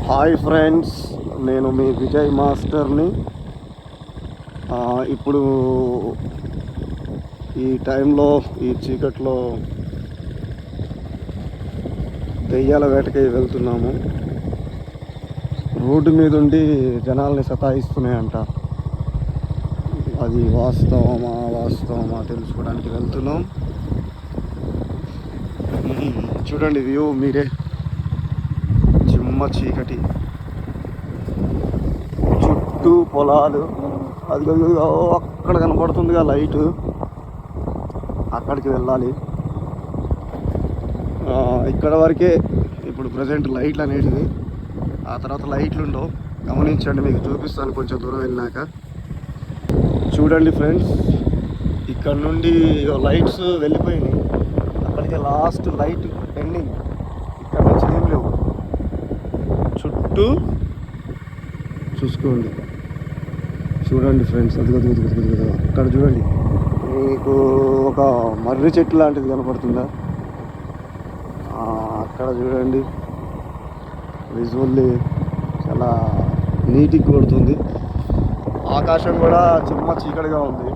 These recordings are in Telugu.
హాయ్ ఫ్రెండ్స్, నేను మీ విజయ్ మాస్టర్ని. ఇప్పుడు ఈ టైంలో ఈ చీకట్లో దెయ్యాల వేటకి వెళ్తున్నాము. రోడ్డు మీద ఉండి జనాల్ని సతాయిస్తున్నాయంట. అది వాస్తవమా తెలుసుకోవడానికి వెళ్తున్నాం. చూడండి వ్యూ మీరే, చిమ్మ చీకటి, చుట్టూ పొలాలు. అది అక్కడ కనపడుతుందిగా లైటు, అక్కడికి వెళ్ళాలి. ఇక్కడ వరకే ఇప్పుడు ప్రజెంట్ లైట్లు అనేటివి, ఆ తర్వాత లైట్లు ఉండవు. గమనించండి, మీకు చూపిస్తాను కొంచెం దూరం వెళ్ళినాక. చూడండి ఫ్రెండ్స్, ఇక్కడ నుండి లైట్స్ వెళ్ళిపోయినాయి, అక్కడికి లాస్ట్ లైట్ ఎండింగ్. ఇక్కడ నుంచి ఏం లేవు. చుట్టూ చూసుకోండి, చూడండి ఫ్రెండ్స్. అది అక్కడ చూడండి, మీకు ఒక మర్రి చెట్టు లాంటిది కనపడుతుందా? అక్కడ చూడండి, విజువల్లీ చాలా నీట్గా కొడుతుంది. ఆకాశం కూడా చిమ్మ చీకటిగా ఉంది.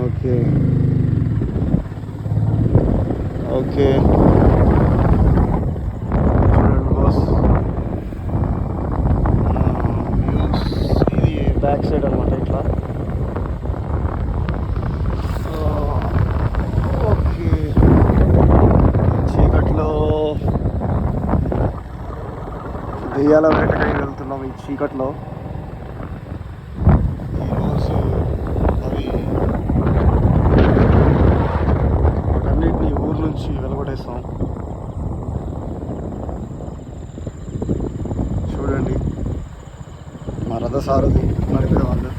ఓకే ఓకే చూడండి బాస్, ఇది బ్యాక్ సైడ్ అనమాట. ఇట్లా ఓకే, చీకట్లో దెయ్యాల వేటకై వెళ్తున్నాం. ఈ చీకట్లో ఈరోజు అవి వాటన్నిటిని ఊరు నుంచి వెలువడేస్తాం. చూడండి, మా రథసారథి నడిపే వాళ్ళు.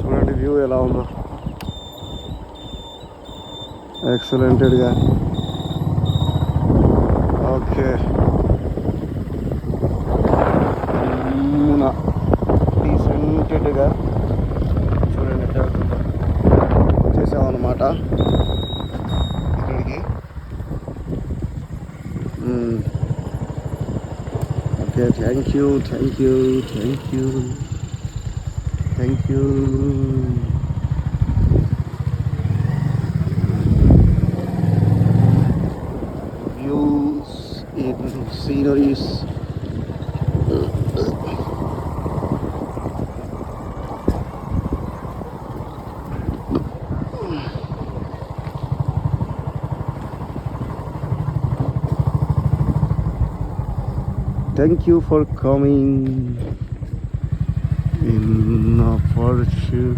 చూడండి వ్యూ ఎలా ఉందో, ఎక్సలెంటెడ్గా. ఓకే, డీసెంటెడ్గా చూడండి. వచ్చేసామన్నమాట ఇక్కడికి. Okay, thank you. Views in sceneries. Thank you for coming in fortunately.